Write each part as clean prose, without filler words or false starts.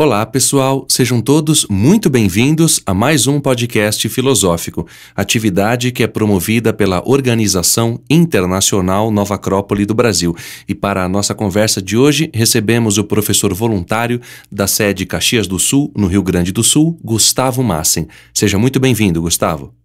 Olá, pessoal! Sejam todos muito bem-vindos a mais um podcast filosófico, atividade que é promovida pela Organização Internacional Nova Acrópole do Brasil. E para a nossa conversa de hoje, recebemos o professor voluntário da sede Caxias do Sul, no Rio Grande do Sul, Gustavo Massen. Seja muito bem-vindo, Gustavo.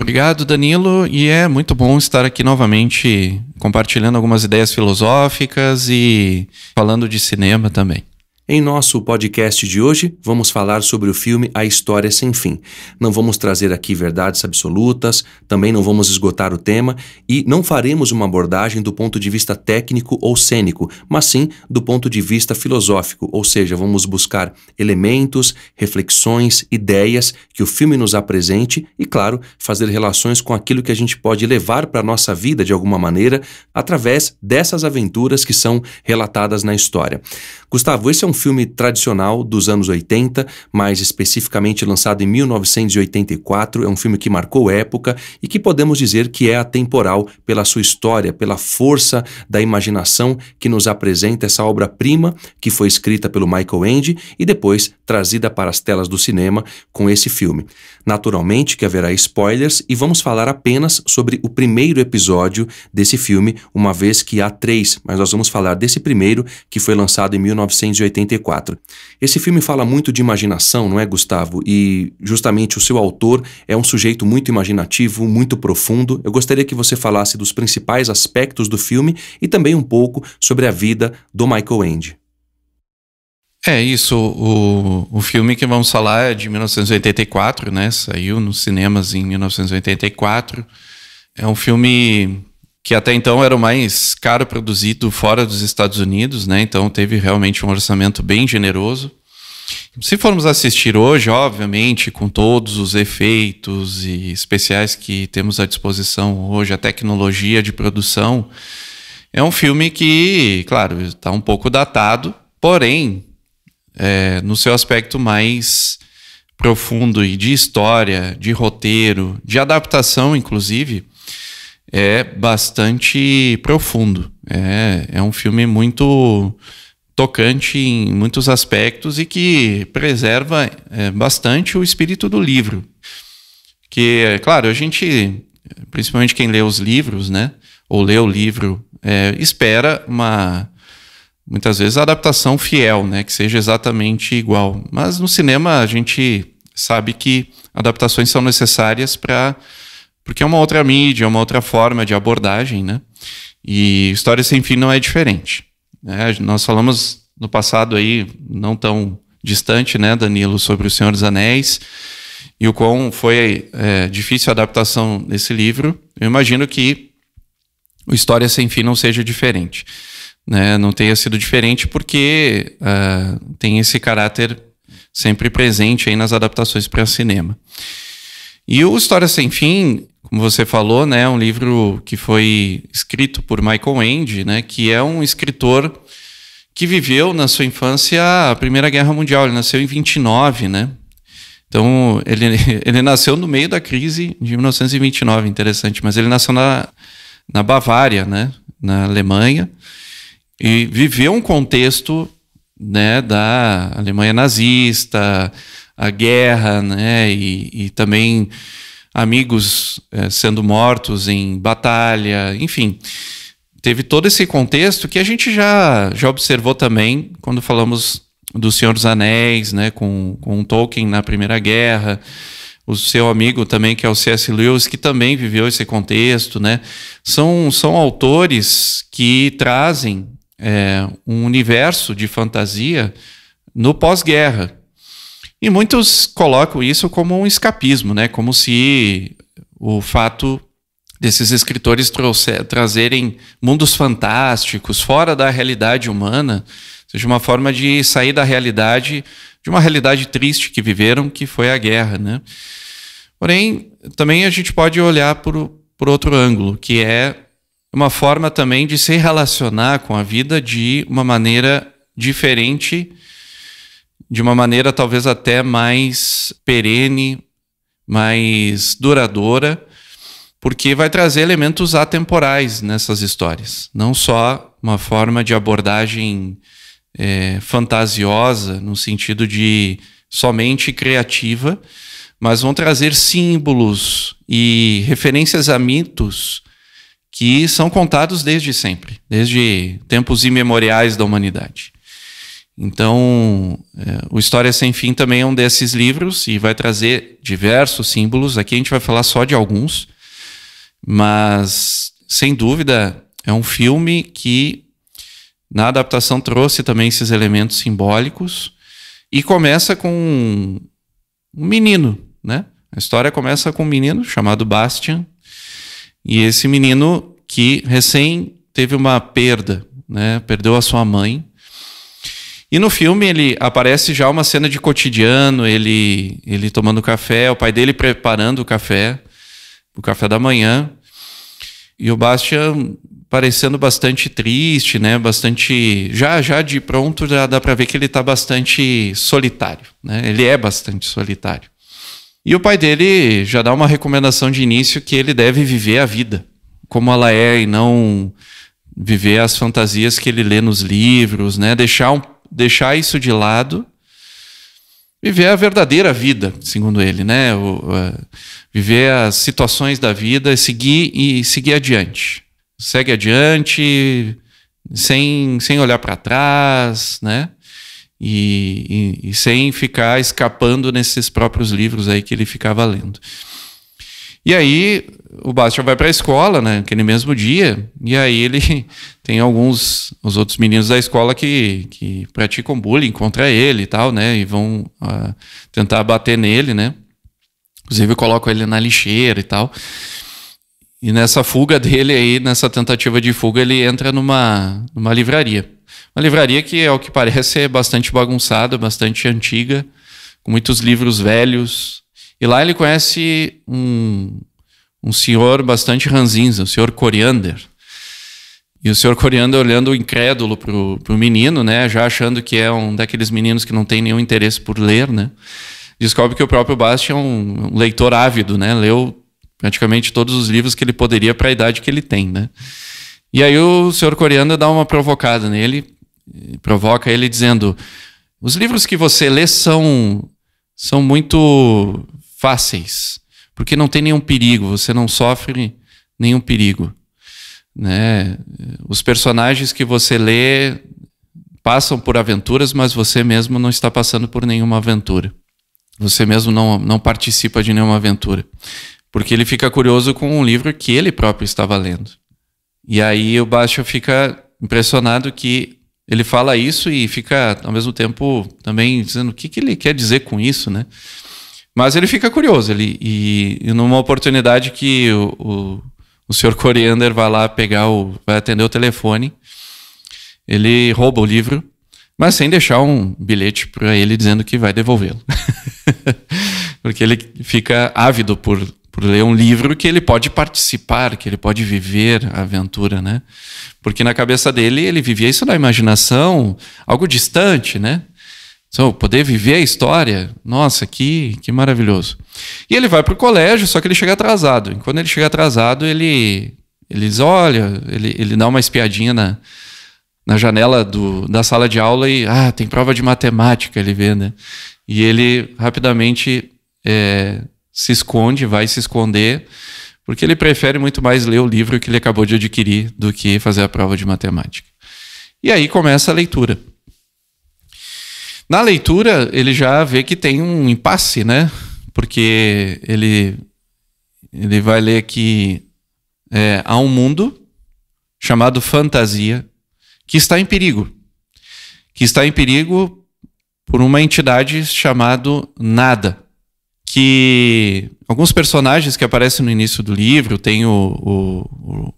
Obrigado, Danilo, e é muito bom estar aqui novamente compartilhando algumas ideias filosóficas e falando de cinema também. Em nosso podcast de hoje, vamos falar sobre o filme A História Sem Fim. Não vamos trazer aqui verdades absolutas, também não vamos esgotar o tema e não faremos uma abordagem do ponto de vista técnico ou cênico, mas sim do ponto de vista filosófico, ou seja, vamos buscar elementos, reflexões, ideias que o filme nos apresente e, claro, fazer relações com aquilo que a gente pode levar para a nossa vida de alguma maneira através dessas aventuras que são relatadas na história. Gustavo, esse é um filme tradicional dos anos 80, mais especificamente lançado em 1984, é um filme que marcou época e que podemos dizer que é atemporal pela sua história, pela força da imaginação que nos apresenta essa obra-prima que foi escrita pelo Michael Ende e depois trazida para as telas do cinema com esse filme. Naturalmente que haverá spoilers e vamos falar apenas sobre o primeiro episódio desse filme, uma vez que há 3, mas nós vamos falar desse primeiro que foi lançado em 1984. Esse filme fala muito de imaginação, não é, Gustavo? E justamente o seu autor é um sujeito muito imaginativo, muito profundo. Eu gostaria que você falasse dos principais aspectos do filme e também um pouco sobre a vida do Michael Ende. É isso, o filme que vamos falar é de 1984, né? Saiu nos cinemas em 1984. É um filme que até então era o mais caro produzido fora dos Estados Unidos, né? Então teve realmente um orçamento bem generoso. Se formos assistir hoje, obviamente, com todos os efeitos e especiais que temos à disposição hoje, a tecnologia de produção, é um filme que, claro, está um pouco datado, porém, no seu aspecto mais profundo e de história, de roteiro, de adaptação, inclusive, é bastante profundo. É um filme muito tocante em muitos aspectos e que preserva bastante o espírito do livro. Que, claro, a gente, principalmente quem lê os livros, né, ou lê o livro, espera muitas vezes a adaptação fiel, né, que seja exatamente igual. Mas no cinema a gente sabe que adaptações são necessárias porque é uma outra mídia, é uma outra forma de abordagem, né? E História Sem Fim não é diferente, né? Nós falamos no passado aí, não tão distante, né, Danilo, sobre O Senhor dos Anéis e o quão foi difícil a adaptação desse livro. Eu imagino que o História Sem Fim não seja diferente, né? Não tenha sido diferente porque tem esse caráter sempre presente aí nas adaptações para cinema. E o História Sem Fim, como você falou, né, é um livro que foi escrito por Michael Ende, né, que é um escritor que viveu na sua infância a Primeira Guerra Mundial. Ele nasceu em 29, né? Então, ele nasceu no meio da crise de 1929, interessante, mas ele nasceu na Bavária, né, na Alemanha, e viveu um contexto, né, da Alemanha nazista, a guerra, né, e também amigos sendo mortos em batalha, enfim. Teve todo esse contexto que a gente já observou também quando falamos do Senhor dos Anéis, né, com Tolkien na Primeira Guerra, o seu amigo também, que é o C.S. Lewis, que também viveu esse contexto, né. São autores que trazem um universo de fantasia no pós-guerra. E muitos colocam isso como um escapismo, né? Como se o fato desses escritores trazerem mundos fantásticos fora da realidade humana seja uma forma de sair da realidade, de uma realidade triste que viveram, que foi a guerra, né? Porém, também a gente pode olhar por outro ângulo, que é uma forma também de se relacionar com a vida de uma maneira diferente, de uma maneira talvez até mais perene, mais duradoura, porque vai trazer elementos atemporais nessas histórias. Não só uma forma de abordagem fantasiosa, no sentido de somente criativa, mas vão trazer símbolos e referências a mitos que são contados desde sempre, desde tempos imemoriais da humanidade. Então, o História Sem Fim também é um desses livros e vai trazer diversos símbolos. Aqui a gente vai falar só de alguns, mas, sem dúvida, é um filme que, na adaptação, trouxe também esses elementos simbólicos e começa com um menino, né? A história começa com um menino chamado Bastian, e esse menino que recém teve uma perda, né? Perdeu a sua mãe. E no filme ele aparece já uma cena de cotidiano, ele tomando café, o pai dele preparando o café da manhã, e o Bastian parecendo bastante triste, né? Bastante já de pronto já dá para ver que ele está bastante solitário, né? Ele é bastante solitário. E o pai dele já dá uma recomendação de início que ele deve viver a vida como ela é e não viver as fantasias que ele lê nos livros, né? Deixar isso de lado, viver a verdadeira vida, segundo ele, né? Viver as situações da vida, seguir adiante. Segue adiante, sem olhar para trás, né? E sem ficar escapando nesses próprios livros aí que ele ficava lendo. E aí o Bastian vai para a escola, né, aquele mesmo dia, e aí ele tem os outros meninos da escola que praticam bullying contra ele e tal, né, e vão tentar bater nele, né, inclusive colocam ele na lixeira e tal. E nessa fuga dele aí, nessa tentativa de fuga, ele entra numa livraria. Uma livraria que, ao que parece, é bastante bagunçada, bastante antiga, com muitos livros velhos. E lá ele conhece um senhor bastante ranzinza, o senhor Coriander. E o senhor Coriander, olhando incrédulo pro menino, né, já achando que é um daqueles meninos que não tem nenhum interesse por ler, né, descobre que o próprio Bastian é um leitor ávido, né, leu praticamente todos os livros que ele poderia para a idade que ele tem, né. E aí o senhor Coriander dá uma provocada nele, provoca ele dizendo: os livros que você lê são muito fáceis, porque não tem nenhum perigo, você não sofre nenhum perigo, né? Os personagens que você lê passam por aventuras, mas você mesmo não está passando por nenhuma aventura. Você mesmo não participa de nenhuma aventura. Porque ele fica curioso com um livro que ele próprio estava lendo. E aí o Bastian fica impressionado que ele fala isso e fica, ao mesmo tempo, também dizendo o que ele quer dizer com isso, né? Mas ele fica curioso. E numa oportunidade que o Sr. Coriander vai lá vai atender o telefone, ele rouba o livro, mas sem deixar um bilhete para ele dizendo que vai devolvê-lo. Porque ele fica ávido por ler um livro que ele pode participar, que ele pode viver a aventura, né? Porque na cabeça dele, ele vivia isso na imaginação, algo distante, né? Então, poder viver a história, nossa, que maravilhoso. E ele vai para o colégio, só que ele chega atrasado. E quando ele chega atrasado, ele diz, olha, ele dá uma espiadinha na janela da sala de aula e, tem prova de matemática, ele vê, né? E ele rapidamente vai se esconder, porque ele prefere muito mais ler o livro que ele acabou de adquirir do que fazer a prova de matemática. E aí começa a leitura. Na leitura, ele já vê que tem um impasse, né? Porque ele vai ler que há um mundo chamado fantasia que está em perigo. Que está em perigo por uma entidade chamada Nada. Que alguns personagens que aparecem no início do livro, tem o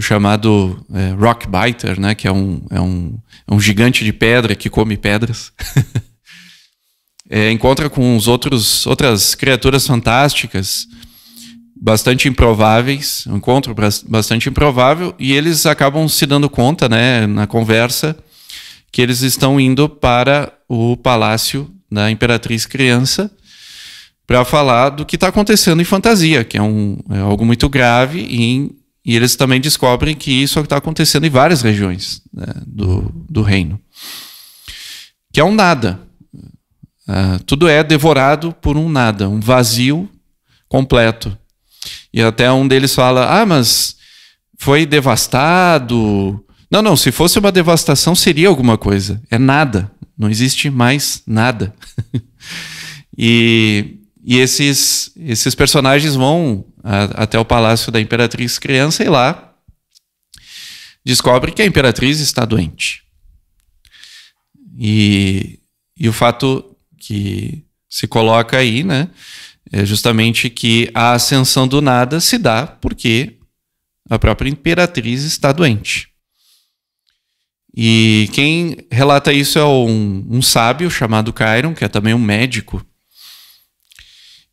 chamado Rockbiter, né, que é um gigante de pedra que come pedras. Encontra com outras criaturas fantásticas, bastante improváveis, um encontro bastante improvável, e eles acabam se dando conta, né, na conversa, que eles estão indo para o palácio da Imperatriz Criança, para falar do que está acontecendo em fantasia, que é algo muito grave, e eles também descobrem que isso está acontecendo em várias regiões, né, do reino. que é um nada. Tudo é devorado por um nada, um vazio completo. E até um deles fala, mas foi devastado. Não, se fosse uma devastação seria alguma coisa. É nada, não existe mais nada. E esses personagens vão até o palácio da Imperatriz Criança e lá descobre que a Imperatriz está doente. E o fato que se coloca aí, né, é justamente que a ascensão do nada se dá porque a própria Imperatriz está doente. E quem relata isso é um sábio chamado Chiron, que é também um médico.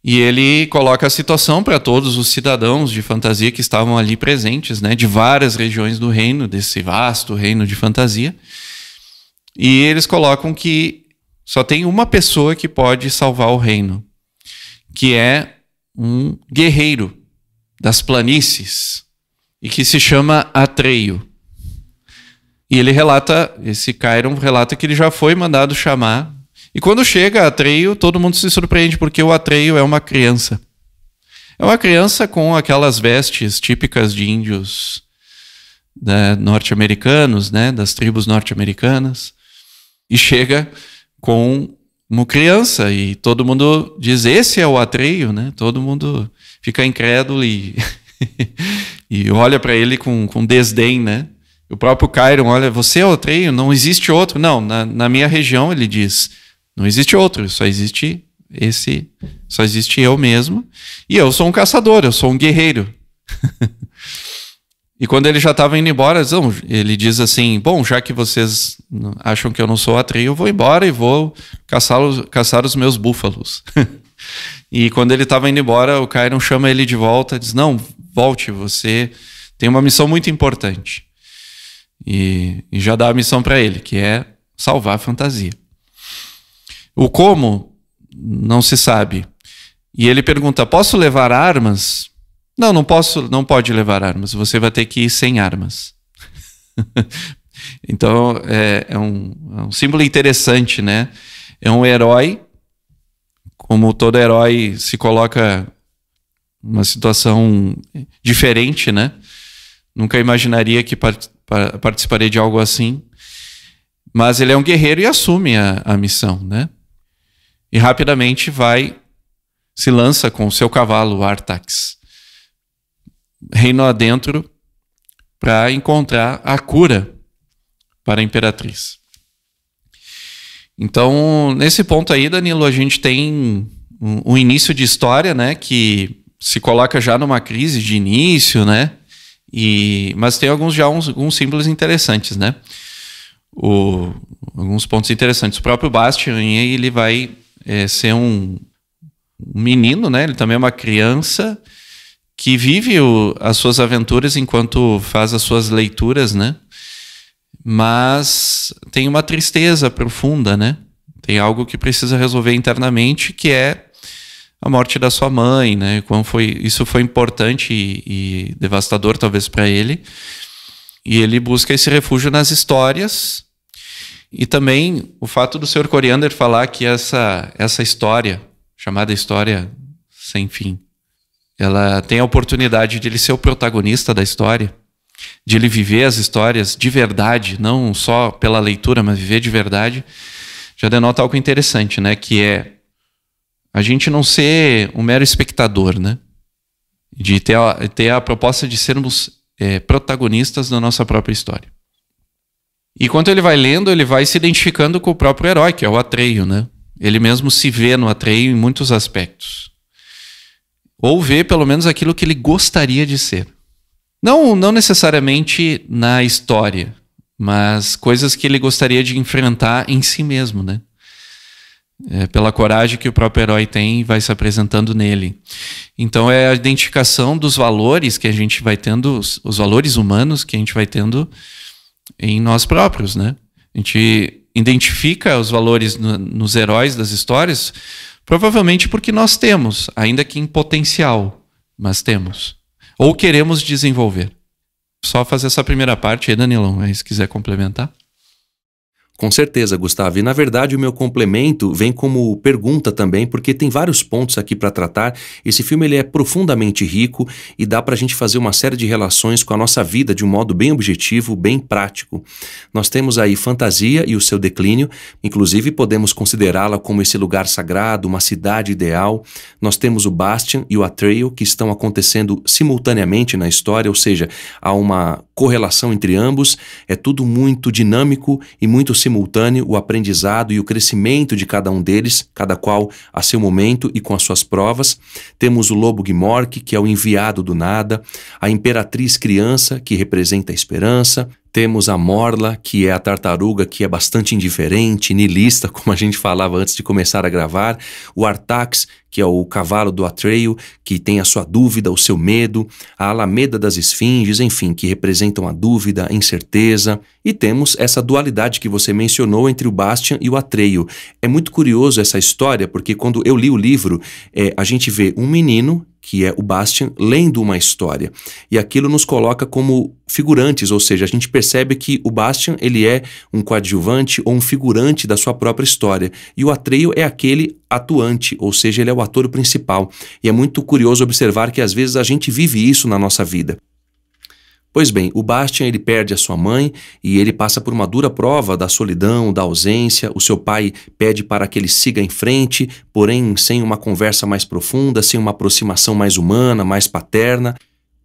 E ele coloca a situação para todos os cidadãos de fantasia que estavam ali presentes, né, de várias regiões do reino, desse vasto reino de fantasia. E eles colocam que só tem uma pessoa que pode salvar o reino, que é um guerreiro das planícies e que se chama Atreio. E ele relata, esse Chiron relata que ele já foi mandado chamar. E quando chega Atreio, todo mundo se surpreende porque o Atreio é uma criança. É uma criança com aquelas vestes típicas de índios norte-americanos, né, das tribos norte-americanas. E chega como criança e todo mundo diz, esse é o Atreio, né? Todo mundo fica incrédulo e olha para ele com desdém, né? O próprio Chiron, olha, você é o Atreio? Não existe outro. Não, na minha região, ele diz, não existe outro, só existe eu mesmo. E eu sou um caçador, eu sou um guerreiro. E quando ele já estava indo embora, ele diz assim, bom, já que vocês acham que eu não sou Atreio, eu vou embora e vou caçar os meus búfalos. E quando ele estava indo embora, o Chiron chama ele de volta, diz, não, volte, você tem uma missão muito importante. E já dá a missão para ele, que é salvar a fantasia. O como, não se sabe. E ele pergunta, posso levar armas? Não posso, não pode levar armas, você vai ter que ir sem armas. Então, é um símbolo interessante, né? É um herói, como todo herói se coloca numa situação diferente, né? Nunca imaginaria que participaria de algo assim. Mas ele é um guerreiro e assume a missão, né? E rapidamente se lança com o seu cavalo, o Artax, reino adentro, para encontrar a cura para a Imperatriz. Então, nesse ponto aí, Danilo, a gente tem um início de história, né, que se coloca já numa crise de início, né, mas tem alguns símbolos interessantes, né, alguns pontos interessantes. O próprio Bastian, ele vai ser um menino, né, ele também é uma criança que vive as suas aventuras enquanto faz as suas leituras, né? Mas tem uma tristeza profunda, né? Tem algo que precisa resolver internamente, que é a morte da sua mãe, né? Isso foi importante e devastador talvez para ele. E ele busca esse refúgio nas histórias. E também o fato do Sr. Coriander falar que essa história, chamada História Sem Fim, ela tem a oportunidade de ele ser o protagonista da história, de ele viver as histórias de verdade, não só pela leitura, mas viver de verdade, já denota algo interessante, né? Que é a gente não ser um mero espectador, né? De ter a proposta de sermos protagonistas da nossa própria história. E quando ele vai lendo, ele vai se identificando com o próprio herói, que é o Atreio, né? Ele mesmo se vê no Atreio em muitos aspectos. Ou vê pelo menos aquilo que ele gostaria de ser. Não necessariamente na história, mas coisas que ele gostaria de enfrentar em si mesmo, né? Pela coragem que o próprio herói tem e vai se apresentando nele. Então é a identificação dos valores que a gente vai tendo, os valores humanos que a gente vai tendo em nós próprios, né? A gente identifica os valores nos heróis das histórias, provavelmente porque nós temos, ainda que em potencial, mas temos. Ou queremos desenvolver. Só fazer essa primeira parte aí, Danilão, aí se quiser complementar. Com certeza, Gustavo. E na verdade o meu complemento vem como pergunta também, porque tem vários pontos aqui para tratar. Esse filme ele é profundamente rico e dá para a gente fazer uma série de relações com a nossa vida de um modo bem objetivo, bem prático. Nós temos aí fantasia e o seu declínio, inclusive podemos considerá-la como esse lugar sagrado, uma cidade ideal. Nós temos o Bastian e o Atreyu que estão acontecendo simultaneamente na história, ou seja, há uma correlação entre ambos, é tudo muito dinâmico e muito simultâneo, o aprendizado e o crescimento de cada um deles, cada qual a seu momento e com as suas provas. Temos o lobo Gmork, que é o enviado do nada, a imperatriz criança, que representa a esperança. Temos a Morla, que é a tartaruga que é bastante indiferente, niilista, como a gente falava antes de começar a gravar. O Artax, que é o cavalo do Atreyu, que tem a sua dúvida, o seu medo. A Alameda das Esfinges, enfim, que representam a dúvida, a incerteza. E temos essa dualidade que você mencionou entre o Bastian e o Atreyu. É muito curioso essa história, porque quando eu li o livro, a gente vê um menino, que é o Bastian, lendo uma história. E aquilo nos coloca como figurantes, ou seja, a gente percebe que o Bastian ele é um coadjuvante ou um figurante da sua própria história. E o Atreyu é aquele atuante, ou seja, ele é o ator principal. E é muito curioso observar que às vezes a gente vive isso na nossa vida. Pois bem, o Bastian ele perde a sua mãe e ele passa por uma dura prova da solidão, da ausência. O seu pai pede para que ele siga em frente, porém sem uma conversa mais profunda, sem uma aproximação mais humana, mais paterna.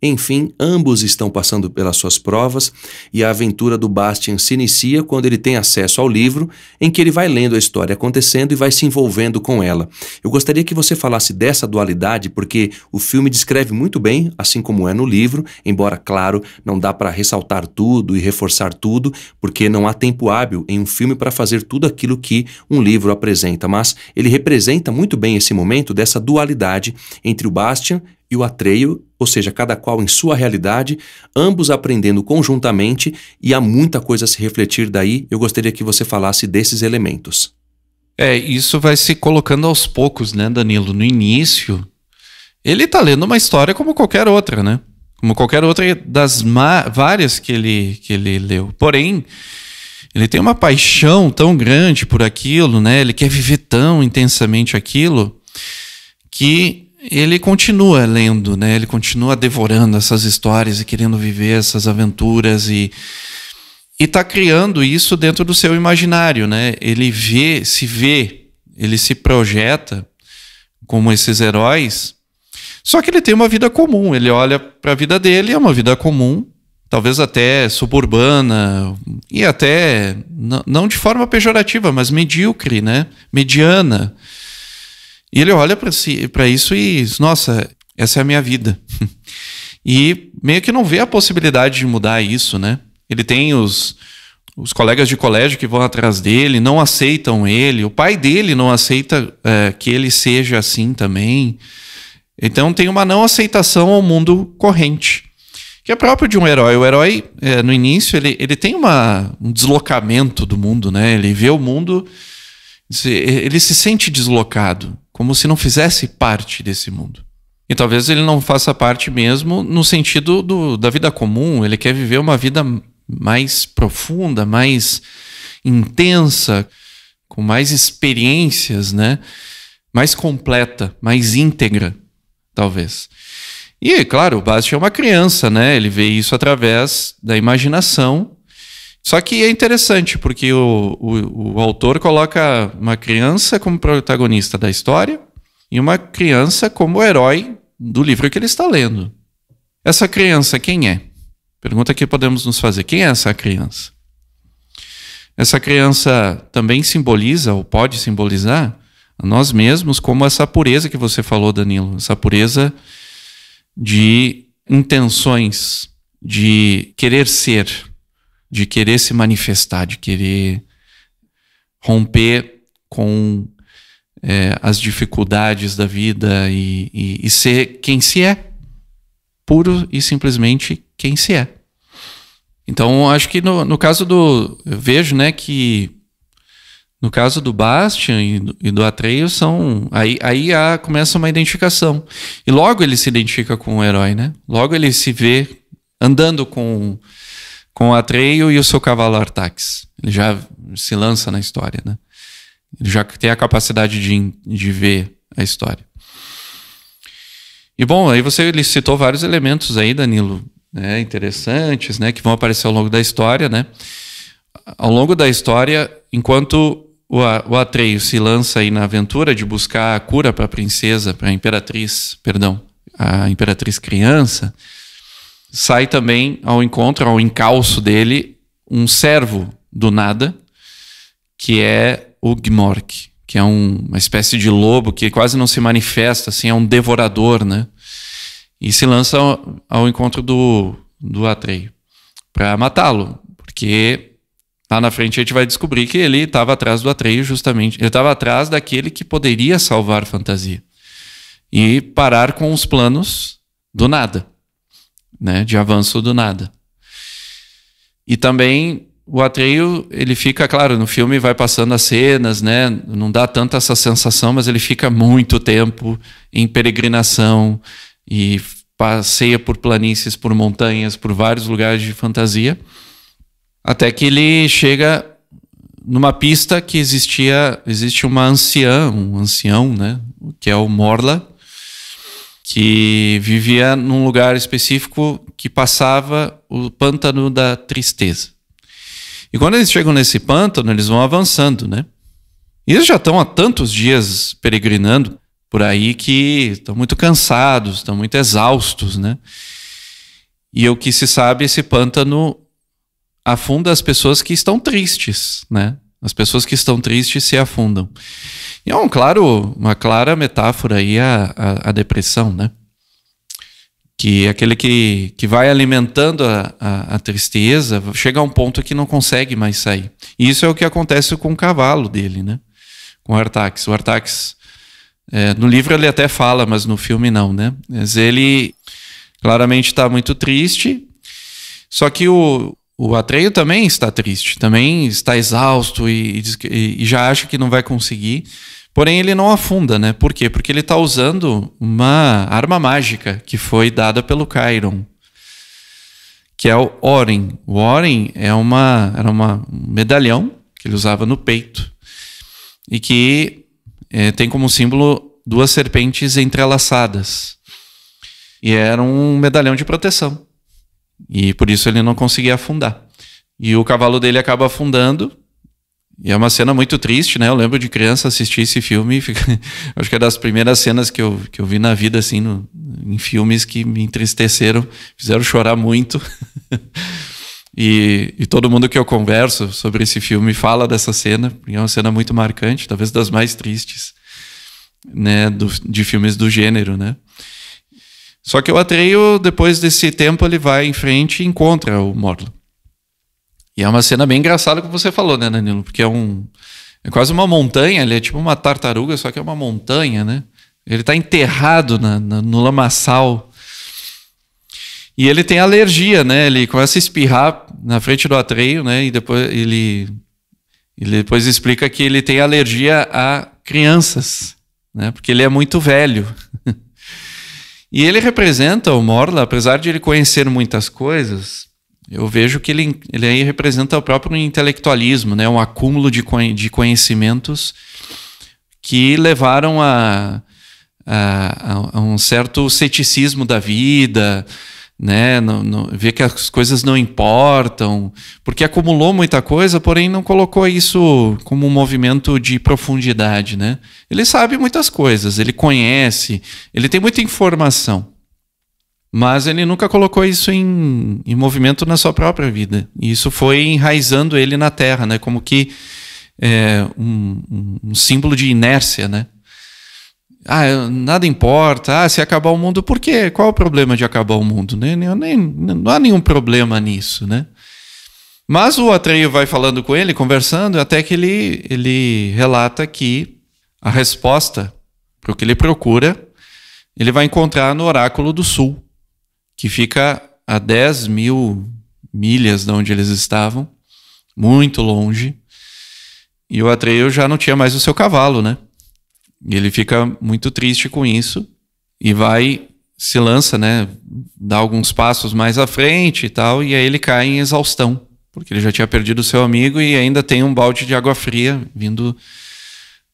Enfim, ambos estão passando pelas suas provas e a aventura do Bastian se inicia quando ele tem acesso ao livro em que ele vai lendo a história acontecendo e vai se envolvendo com ela. Eu gostaria que você falasse dessa dualidade porque o filme descreve muito bem, assim como é no livro, embora, claro, não dá para ressaltar tudo e reforçar tudo, porque não há tempo hábil em um filme para fazer tudo aquilo que um livro apresenta, mas ele representa muito bem esse momento dessa dualidade entre o Bastian e o Atreyu, ou seja, cada qual em sua realidade, ambos aprendendo conjuntamente e há muita coisa a se refletir daí. Eu gostaria que você falasse desses elementos. Isso vai se colocando aos poucos, né, Danilo? No início, ele tá lendo uma história como qualquer outra, né? Como qualquer outra das várias que ele leu. Porém, ele tem uma paixão tão grande por aquilo, né? Ele quer viver tão intensamente aquilo que ele continua lendo, né? Ele continua devorando essas histórias e querendo viver essas aventuras e tá criando isso dentro do seu imaginário, né? Ele ele se projeta como esses heróis, só que ele tem uma vida comum. Ele olha para a vida dele, é uma vida comum, talvez até suburbana e até não de forma pejorativa, mas medíocre, né? Mediana. E ele olha para isso e diz, nossa, essa é a minha vida. E meio que não vê a possibilidade de mudar isso, né? Ele tem os colegas de colégio que vão atrás dele, não aceitam ele, o pai dele não aceita que ele seja assim também. Então tem uma não aceitação ao mundo corrente, que é próprio de um herói. O herói, no início, ele tem um deslocamento do mundo, né? Ele vê o mundo, ele se sente deslocado, como se não fizesse parte desse mundo. E talvez ele não faça parte mesmo no sentido da vida comum. Ele quer viver uma vida mais profunda, mais intensa, com mais experiências, né? Mais completa, mais íntegra, talvez. E, claro, o Bastian é uma criança, né? Ele vê isso através da imaginação. Só que é interessante, porque o autor coloca uma criança como protagonista da história e uma criança como herói do livro que ele está lendo. Essa criança, quem é? Pergunta que podemos nos fazer. Quem é essa criança? Essa criança também simboliza, ou pode simbolizar, a nós mesmos, como essa pureza que você falou, Danilo. Essa pureza de intenções, de querer ser, de querer se manifestar, de querer romper com as dificuldades da vida e ser quem se é, puro e simplesmente quem se é. Então, acho que no caso eu vejo, né, que no caso do Bastian e do Atreyu começa uma identificação. E logo ele se identifica com o herói, né? Logo ele se vê andando com o Atreyu e o seu cavalo Artax. Ele se lança na história, né? Ele já tem a capacidade de ver a história. E bom, aí ele citou vários elementos aí, Danilo, né, interessantes, né, que vão aparecer ao longo da história, né? Ao longo da história, enquanto o Atreio se lança aí na aventura de buscar a cura para a princesa, para a imperatriz criança, sai também ao encontro, ao encalço dele, um servo do nada, que é o Gmork, que é uma espécie de lobo que quase não se manifesta, assim, é um devorador, né? E se lança ao encontro do Atreio para matá-lo, porque lá na frente a gente vai descobrir que ele estava atrás do Atreio justamente, ele estava atrás daquele que poderia salvar Fantasia e parar com os planos do nada, né? De avanço do nada. E também o Atreio, ele fica, claro, no filme vai passando as cenas, né? Não dá tanta essa sensação, mas ele fica muito tempo em peregrinação e passeia por planícies, por montanhas, por vários lugares de fantasia, até que ele chega numa pista que existe um ancião, né? Que é o Morla, que vivia num lugar específico que passava o Pântano da Tristeza. E quando eles chegam nesse pântano, eles vão avançando, né? E eles já estão há tantos dias peregrinando por aí que estão muito cansados, estão muito exaustos, né? E o que se sabe, esse pântano afunda as pessoas que estão tristes, né? As pessoas que estão tristes se afundam. E é uma clara metáfora aí à depressão, né? Que é aquele que vai alimentando a tristeza, chega a um ponto que não consegue mais sair. E isso é o que acontece com o cavalo dele, né? Com o Artax. O Artax, no livro ele até fala, mas no filme não, né? Mas ele claramente está muito triste, só que o Atreio também está triste, também está exausto e já acha que não vai conseguir. Porém, ele não afunda, né? Por quê? Porque ele está usando uma arma mágica que foi dada pelo Chiron, que é o Orin. O Orin era um medalhão que ele usava no peito e que tem como símbolo duas serpentes entrelaçadas. E era um medalhão de proteção. E por isso ele não conseguia afundar. E o cavalo dele acaba afundando. E é uma cena muito triste, né? Eu lembro de criança assistir esse filme. Acho que é das primeiras cenas que eu vi na vida, assim, em filmes que me entristeceram, fizeram chorar muito. E todo mundo que eu converso sobre esse filme fala dessa cena, porque é uma cena muito marcante, talvez das mais tristes, né? De filmes do gênero, né? Só que o Atreio, depois desse tempo, ele vai em frente e encontra o Morla. E é uma cena bem engraçada, como você falou, né, Danilo? Porque é quase uma montanha, ele é tipo uma tartaruga, só que é uma montanha, né? Ele está enterrado no lamaçal. E ele tem alergia, né? Ele começa a espirrar na frente do Atreio, né? E depois ele depois explica que ele tem alergia a crianças, né? Porque ele é muito velho. E ele representa o Morla, apesar de ele conhecer muitas coisas. Eu vejo que ele aí representa o próprio intelectualismo, né? Um acúmulo de conhecimentos que levaram a um certo ceticismo da vida, né? Ver que as coisas não importam, porque acumulou muita coisa, porém não colocou isso como um movimento de profundidade, né? Ele sabe muitas coisas, ele conhece, ele tem muita informação. Mas ele nunca colocou isso em movimento na sua própria vida. E isso foi enraizando ele na Terra, né? Como que um símbolo de inércia, né? Nada importa. Se acabar o mundo, por quê? Qual é o problema de acabar o mundo? Não há nenhum problema nisso, né? Mas o Atreio vai falando com ele, conversando, até que ele relata que a resposta para o que ele procura, ele vai encontrar no Oráculo do Sul, que fica a 10.000 milhas de onde eles estavam, muito longe. E o Atreio já não tinha mais o seu cavalo, né? E ele fica muito triste com isso e se lança, né? Dá alguns passos mais à frente e tal, e aí ele cai em exaustão, porque ele já tinha perdido o seu amigo e ainda tem um balde de água fria vindo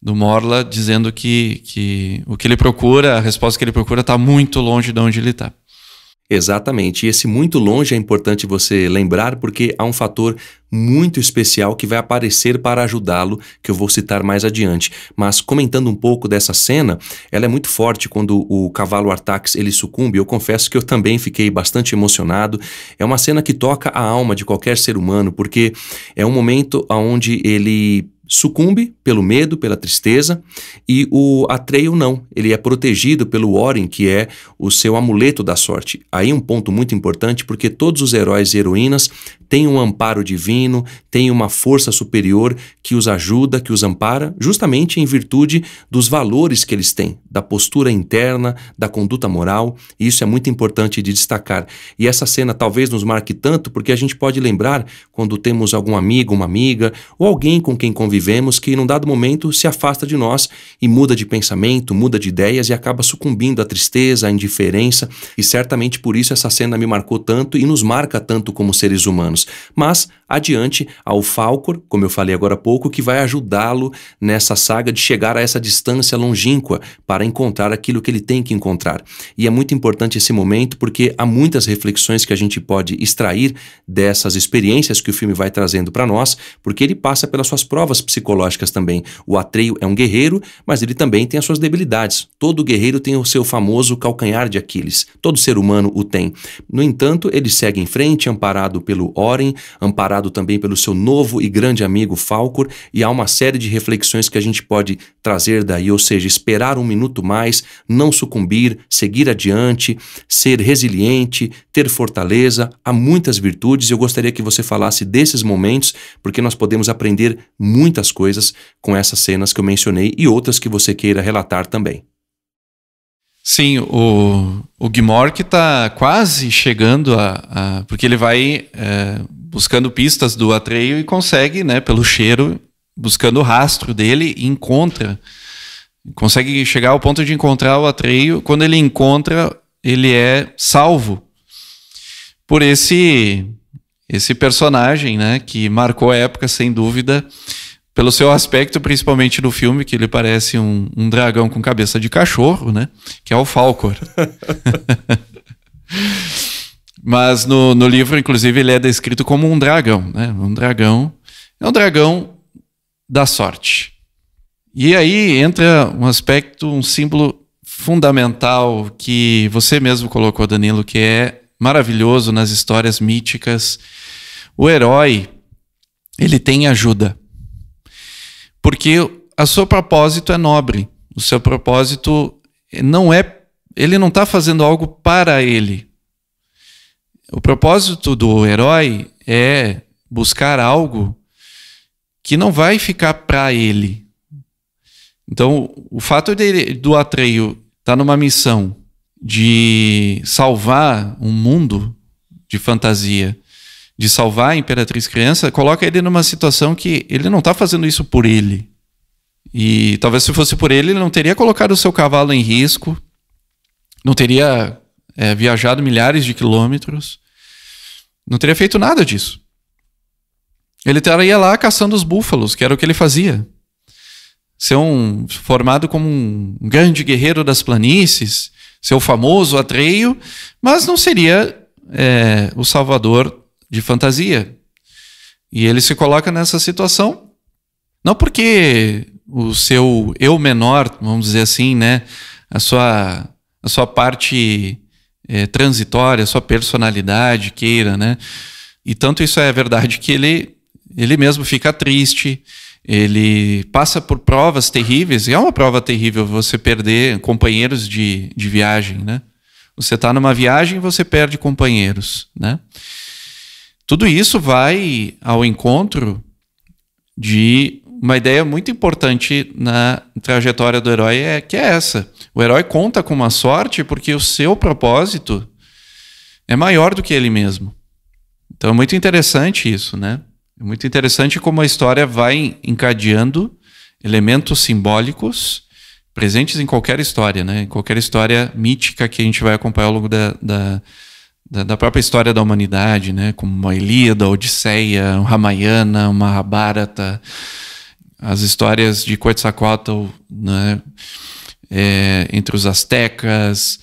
do Morla dizendo que o que ele procura, a resposta que ele procura está muito longe de onde ele está. Exatamente, e esse muito longe é importante você lembrar porque há um fator muito especial que vai aparecer para ajudá-lo, que eu vou citar mais adiante. Mas comentando um pouco dessa cena, ela é muito forte quando o cavalo Artax ele sucumbe. Eu confesso que eu também fiquei bastante emocionado. É uma cena que toca a alma de qualquer ser humano, porque é um momento onde ele sucumbe pelo medo, pela tristeza, e o Atreio não. Ele é protegido pelo Orin, que é o seu amuleto da sorte. Aí um ponto muito importante, porque todos os heróis e heroínas têm um amparo divino, têm uma força superior que os ajuda, que os ampara, justamente em virtude dos valores que eles têm, da postura interna, da conduta moral, e isso é muito importante de destacar. E essa cena talvez nos marque tanto, porque a gente pode lembrar quando temos algum amigo, uma amiga, ou alguém com quem convivemos que num dado momento se afasta de nós e muda de pensamento, muda de ideias e acaba sucumbindo à tristeza, à indiferença, e certamente por isso essa cena me marcou tanto e nos marca tanto como seres humanos. Mas adiante ao Falkor, como eu falei agora há pouco, que vai ajudá-lo nessa saga de chegar a essa distância longínqua para encontrar aquilo que ele tem que encontrar. E é muito importante esse momento porque há muitas reflexões que a gente pode extrair dessas experiências que o filme vai trazendo para nós, porque ele passa pelas suas provas psicológicas também. O Atreio é um guerreiro, mas ele também tem as suas debilidades. Todo guerreiro tem o seu famoso calcanhar de Aquiles. Todo ser humano o tem. No entanto, ele segue em frente, amparado pelo Orin, amparado também pelo seu novo e grande amigo Falkor, e há uma série de reflexões que a gente pode trazer daí, ou seja, esperar um minuto mais, não sucumbir, seguir adiante, ser resiliente, ter fortaleza. Há muitas virtudes e eu gostaria que você falasse desses momentos, porque nós podemos aprender muitas coisas com essas cenas que eu mencionei e outras que você queira relatar também. Sim, o Gmork está quase chegando porque ele vai buscando pistas do Atreio e consegue, né, pelo cheiro, buscando o rastro dele, e consegue chegar ao ponto de encontrar o Atreio. Quando ele encontra, ele é salvo por esse personagem, né, que marcou a época sem dúvida, pelo seu aspecto, principalmente no filme, que ele parece um dragão com cabeça de cachorro, né? Que é o Falkor. Mas no livro, inclusive, ele é descrito como um dragão, né? É um dragão da sorte. E aí entra um aspecto, um símbolo fundamental que você mesmo colocou, Danilo, que é maravilhoso nas histórias míticas. O herói, ele tem ajuda. Porque o seu propósito é nobre. O seu propósito não é... Ele não está fazendo algo para ele. O propósito do herói é buscar algo que não vai ficar para ele. Então, o fato do Atreio estar numa missão de salvar um mundo de fantasia, de salvar a Imperatriz Criança, coloca ele numa situação que ele não está fazendo isso por ele. E talvez se fosse por ele não teria colocado o seu cavalo em risco, não teria viajado milhares de quilômetros, não teria feito nada disso. Ele estaria lá caçando os búfalos, que era o que ele fazia. Ser formado como um grande guerreiro das planícies, ser o famoso Atreio, mas não seria o salvador de fantasia. E ele se coloca nessa situação, não porque o seu eu menor, vamos dizer assim, né, a sua parte transitória, a sua personalidade queira, né, e tanto isso é verdade que ele mesmo fica triste, ele passa por provas terríveis, e é uma prova terrível você perder companheiros de viagem, né, você está numa viagem e você perde companheiros, né. Tudo isso vai ao encontro de uma ideia muito importante na trajetória do herói, que é essa. O herói conta com uma sorte porque o seu propósito é maior do que ele mesmo. Então é muito interessante isso, né? É muito interessante como a história vai encadeando elementos simbólicos presentes em qualquer história, né? Em qualquer história mítica que a gente vai acompanhar ao longo da própria história da humanidade, né? Como uma Ilíada, Odisseia, um Ramayana, uma Mahabharata, as histórias de Quetzalcóatl, né? Entre os astecas,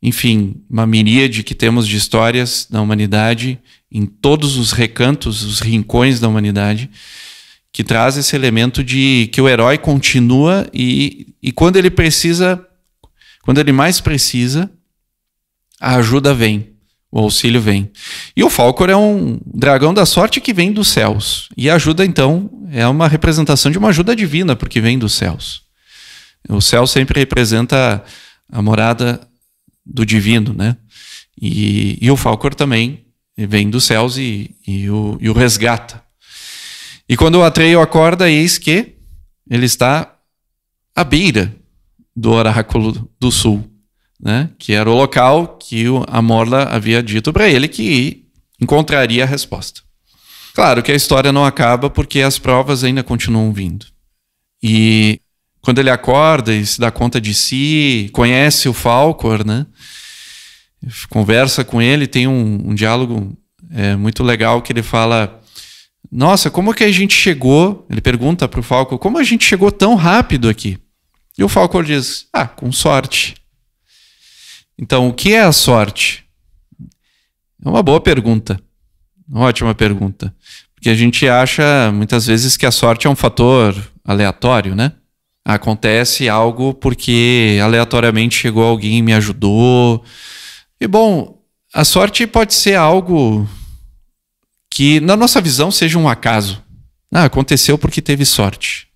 enfim, uma miríade que temos de histórias da humanidade em todos os recantos, os rincões da humanidade, que traz esse elemento de que o herói continua e quando ele precisa, quando ele mais precisa, a ajuda vem, o auxílio vem. E o Falkor é um dragão da sorte que vem dos céus. E a ajuda, então, é uma representação de uma ajuda divina, porque vem dos céus. O céu sempre representa a morada do divino, né? E o Falkor também vem dos céus e o resgata. E quando o Atreio acorda, eis que ele está à beira do Oráculo do Sul, né? Que era o local que a Morla havia dito para ele que encontraria a resposta. Claro que a história não acaba porque as provas ainda continuam vindo. E quando ele acorda e se dá conta de si, conhece o Falkor, né? Conversa com ele, tem um diálogo muito legal que ele fala: nossa, como que a gente chegou? Ele pergunta para o Falkor: como a gente chegou tão rápido aqui? E o Falkor diz: com sorte. Então, o que é a sorte? É uma boa pergunta. Uma ótima pergunta. Porque a gente acha, muitas vezes, que a sorte é um fator aleatório, né? Acontece algo porque aleatoriamente chegou alguém e me ajudou. E, bom, a sorte pode ser algo que, na nossa visão, seja um acaso. Aconteceu porque teve sorte.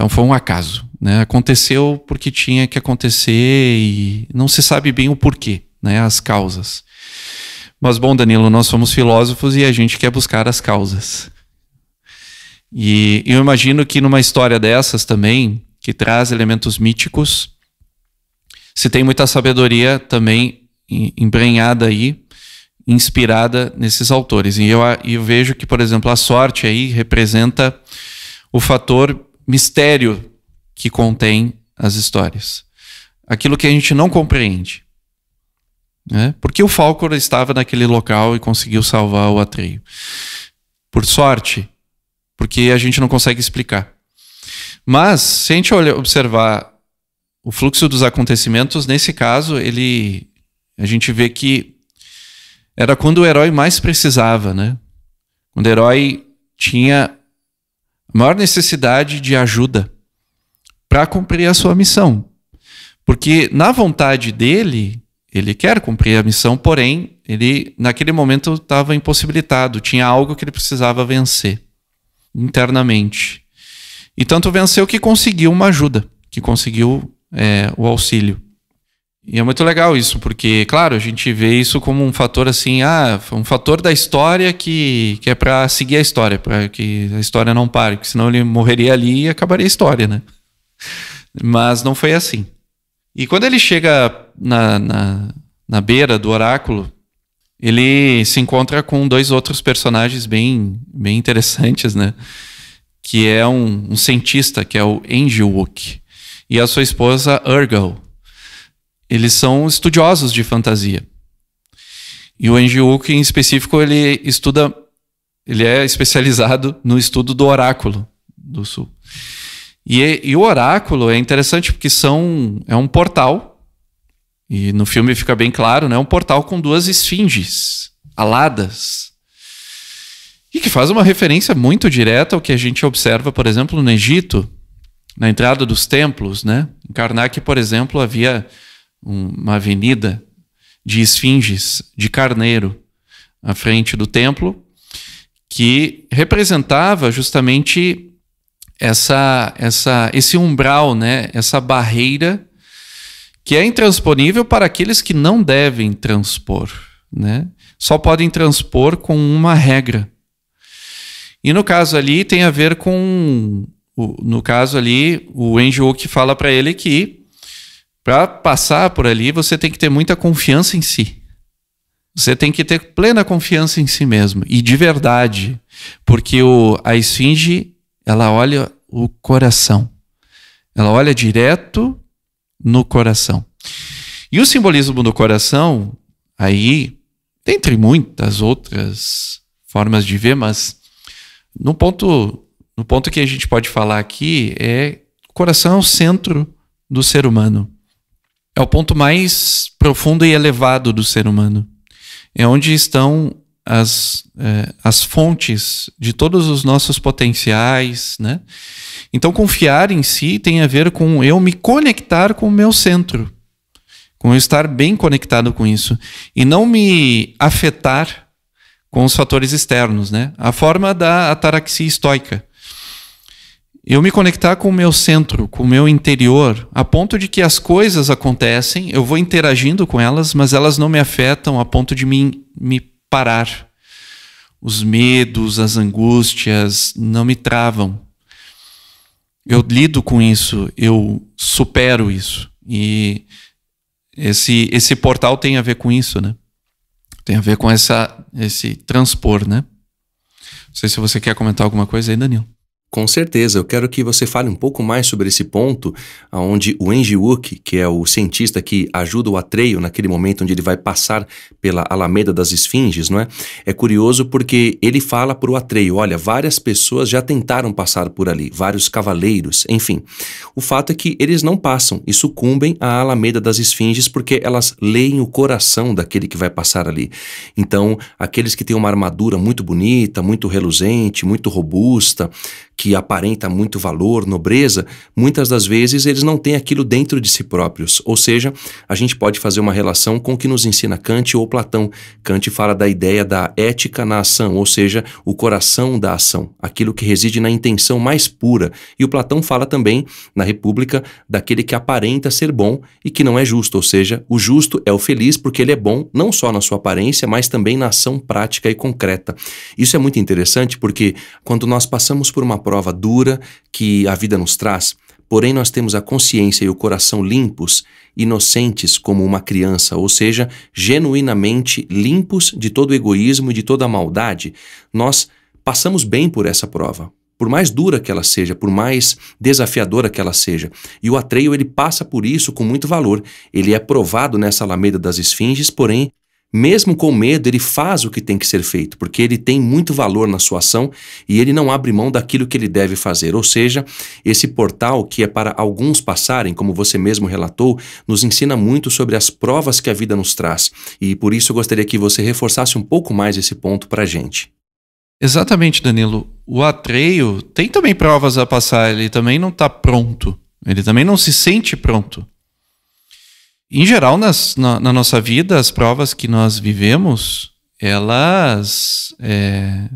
Foi um acaso, né? Aconteceu porque tinha que acontecer e não se sabe bem o porquê, né? As causas. Mas, bom, Danilo, nós somos filósofos e a gente quer buscar as causas. E eu imagino que numa história dessas também, que traz elementos míticos, se tem muita sabedoria também embrenhada aí, inspirada nesses autores. E eu vejo que, por exemplo, a sorte aí representa o fator mistério que contém as histórias. Aquilo que a gente não compreende. Né? Por que o Falkor estava naquele local e conseguiu salvar o Atreio? Por sorte, porque a gente não consegue explicar. Mas, se a gente observar o fluxo dos acontecimentos, nesse caso, a gente vê que era quando o herói mais precisava, né? Quando o herói tinha a maior necessidade de ajuda para cumprir a sua missão. Porque na vontade dele, ele quer cumprir a missão, porém, ele naquele momento estava impossibilitado, tinha algo que ele precisava vencer internamente. E tanto venceu que conseguiu uma ajuda, que conseguiu o auxílio. E é muito legal isso, porque, claro, a gente vê isso como um fator assim, um fator da história que é para seguir a história, para que a história não pare, porque senão ele morreria ali e acabaria a história, né? Mas não foi assim. E quando ele chega na beira do oráculo, ele se encontra com dois outros personagens bem interessantes, né? Que é um cientista, que é o Engiwook, e a sua esposa Urgal. Eles são estudiosos de fantasia. E o Engiwook, em específico, ele é especializado no estudo do oráculo do sul. E o oráculo é interessante porque é um portal, e no filme fica bem claro, né? Um portal com duas esfinges aladas, e que faz uma referência muito direta ao que a gente observa, por exemplo, no Egito, na entrada dos templos, né? Em Karnak, por exemplo, havia uma avenida de esfinges de carneiro à frente do templo, que representava justamente esse umbral, né? Essa barreira que é intransponível para aqueles que não devem transpor, né? Só podem transpor com uma regra. E no caso ali tem a ver com... No caso ali, o Engiwook fala para ele que para passar por ali você tem que ter muita confiança em si. Você tem que ter plena confiança em si mesmo. E de verdade. Porque a esfinge, ela olha o coração. Ela olha direto no coração. E o simbolismo do coração, Aí, dentre muitas outras formas de ver, mas no ponto que a gente pode falar aqui o coração é o centro do ser humano. É o ponto mais profundo e elevado do ser humano. É onde estão as fontes de todos os nossos potenciais, né? Então, confiar em si tem a ver com eu me conectar com o meu centro, com eu estar bem conectado com isso e não me afetar com os fatores externos, né? A forma da ataraxia estoica. Eu me conectar com o meu centro, com o meu interior, a ponto de que as coisas acontecem, eu vou interagindo com elas, mas elas não me afetam a ponto de me parar. Os medos, as angústias não me travam. Eu lido com isso, eu supero isso. E esse portal tem a ver com isso, né? Tem a ver com esse transpor, né? Não sei se você quer comentar alguma coisa aí, Danilo. Com certeza, eu quero que você fale um pouco mais sobre esse ponto, onde o Engi Wook, que é o cientista que ajuda o Atreio naquele momento onde ele vai passar pela Alameda das Esfinges, não é? É curioso porque ele fala para o Atreio, olha, várias pessoas já tentaram passar por ali, vários cavaleiros, enfim. O fato é que eles não passam e sucumbem à Alameda das Esfinges porque elas leem o coração daquele que vai passar ali. Então, aqueles que têm uma armadura muito bonita, muito reluzente, muito robusta, que aparenta muito valor, nobreza, muitas das vezes eles não têm aquilo dentro de si próprios. Ou seja, a gente pode fazer uma relação com o que nos ensina Kant ou Platão. Kant fala da ideia da ética na ação, ou seja, o coração da ação, aquilo que reside na intenção mais pura. E o Platão fala também, na República, daquele que aparenta ser bom e que não é justo, ou seja, o justo é o feliz porque ele é bom não só na sua aparência, mas também na ação prática e concreta. Isso é muito interessante porque quando nós passamos por uma prova dura que a vida nos traz, porém nós temos a consciência e o coração limpos, inocentes como uma criança, ou seja, genuinamente limpos de todo egoísmo e de toda maldade, nós passamos bem por essa prova. Por mais dura que ela seja, por mais desafiadora que ela seja. E o Atreio, ele passa por isso com muito valor. Ele é provado nessa Alameda das Esfinges, porém, mesmo com medo, ele faz o que tem que ser feito, porque ele tem muito valor na sua ação e ele não abre mão daquilo que ele deve fazer. Ou seja, esse portal que é para alguns passarem, como você mesmo relatou, nos ensina muito sobre as provas que a vida nos traz. E por isso eu gostaria que você reforçasse um pouco mais esse ponto para a gente. Exatamente, Danilo. O Atreio tem também provas a passar, ele também não está pronto, ele também não se sente pronto. Em geral, na nossa vida, as provas que nós vivemos, elas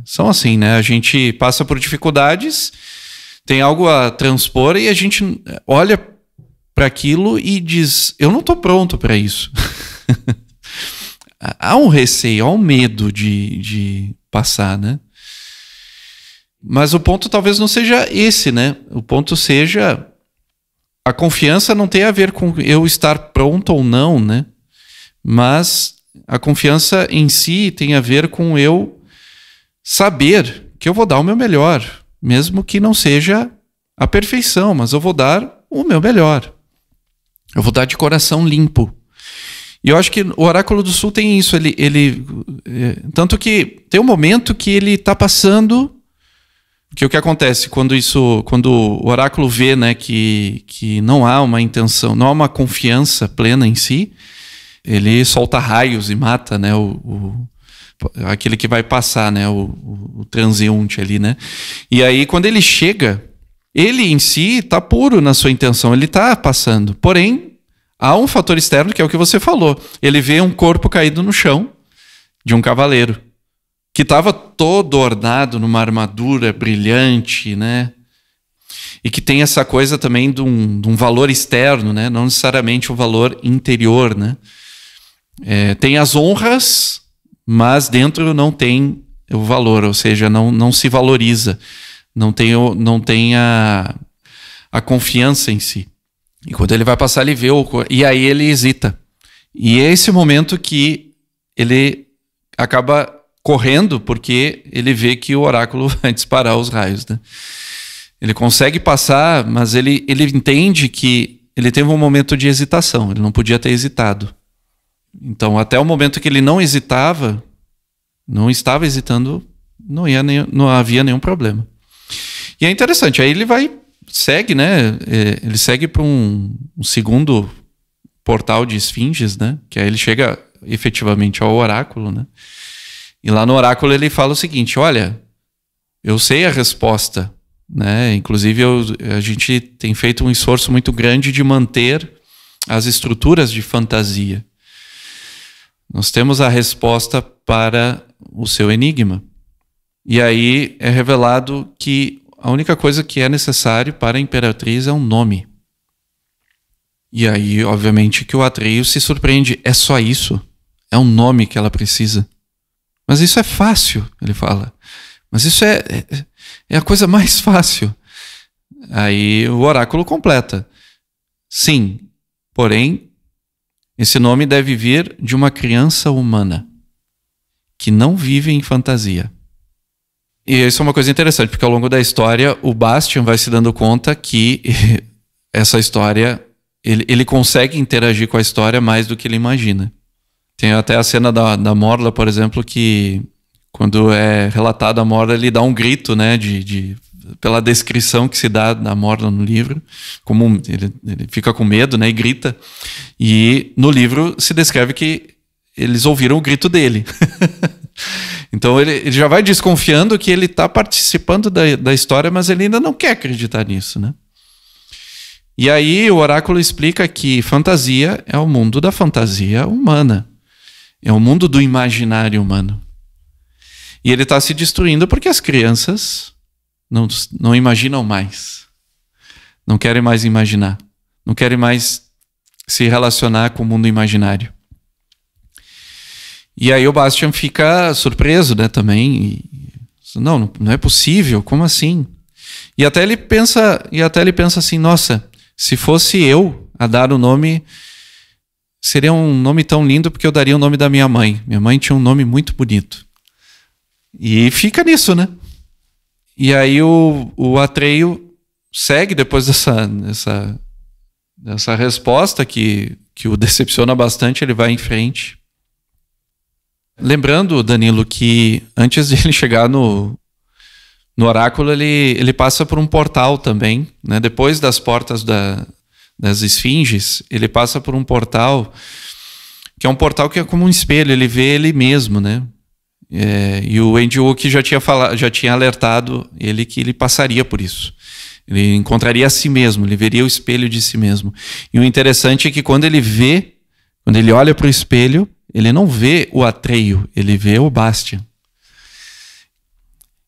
são assim, né? A gente passa por dificuldades, tem algo a transpor e a gente olha para aquilo e diz, eu não estou pronto para isso. Há um receio, há um medo de passar, né? Mas o ponto talvez não seja esse, né? O ponto seja... A confiança não tem a ver com eu estar pronto ou não, né? Mas a confiança em si tem a ver com eu saber que eu vou dar o meu melhor, mesmo que não seja a perfeição, mas eu vou dar o meu melhor. Eu vou dar de coração limpo. E eu acho que o Oráculo do Sul tem isso. Tanto que tem um momento que ele está passando... Porque o que acontece quando o oráculo vê, né, que não há uma intenção, não há uma confiança plena em si, ele solta raios e mata, né, aquele que vai passar, né, o transeunte ali, né. E aí quando ele chega, ele em si está puro na sua intenção, ele está passando. Porém, há um fator externo que é o que você falou. Ele vê um corpo caído no chão de um cavaleiro, que estava todo ornado numa armadura brilhante, né? E que tem essa coisa também de um valor externo, né? Não necessariamente um valor interior, né? Tem as honras, mas dentro não tem o valor, ou seja, não se valoriza, não tem a confiança em si. E quando ele vai passar, ele vê e aí ele hesita. E é esse momento que ele acaba correndo, porque ele vê que o oráculo vai disparar os raios, né? Ele consegue passar, mas ele entende que ele teve um momento de hesitação, ele não podia ter hesitado. Então, até o momento que ele não hesitava, não estava hesitando, não havia nenhum problema. E é interessante, aí ele segue, né? Ele segue para um segundo portal de esfinges, né? Que aí ele chega efetivamente ao oráculo, né? E lá no oráculo ele fala o seguinte: olha, eu sei a resposta, né? Inclusive a gente tem feito um esforço muito grande de manter as estruturas de fantasia. Nós temos a resposta para o seu enigma. E aí é revelado que a única coisa que é necessário para a Imperatriz é um nome. E aí, obviamente, que o Atreio se surpreende. É só isso? É um nome que ela precisa? Mas isso é fácil, ele fala. Mas isso é a coisa mais fácil. Aí o oráculo completa. Sim, porém, esse nome deve vir de uma criança humana que não vive em fantasia. E isso é uma coisa interessante, porque ao longo da história o Bastian vai se dando conta que essa história, ele consegue interagir com a história mais do que ele imagina. Tem até a cena da Morla, por exemplo, que quando é relatada a Morla, ele dá um grito, né, pela descrição que se dá da Morla no livro, como ele fica com medo, né, e grita. E no livro se descreve que eles ouviram o grito dele. Então ele já vai desconfiando que ele está participando da história, mas ele ainda não quer acreditar nisso, né? E aí o oráculo explica que fantasia é o mundo da fantasia humana. É o mundo do imaginário humano. E ele está se destruindo porque as crianças não imaginam mais. Não querem mais imaginar. Não querem mais se relacionar com o mundo imaginário. E aí o Bastian fica surpreso, né, também. Não é possível, como assim? E até ele pensa assim, nossa, se fosse eu a dar o nome, seria um nome tão lindo porque eu daria o nome da minha mãe. Minha mãe tinha um nome muito bonito. E fica nisso, né? E aí o Atreio segue depois dessa resposta que o decepciona bastante, ele vai em frente. Lembrando, Danilo, que antes de ele chegar no oráculo, ele passa por um portal também, né? Depois das portas das esfinges, ele passa por um portal, que é um portal que é como um espelho, ele vê ele mesmo, né? E o Andy Wook já tinha alertado ele que ele passaria por isso. Ele encontraria a si mesmo, ele veria o espelho de si mesmo. E o interessante é que quando ele olha para o espelho, ele não vê o Atreio, ele vê o Bastian.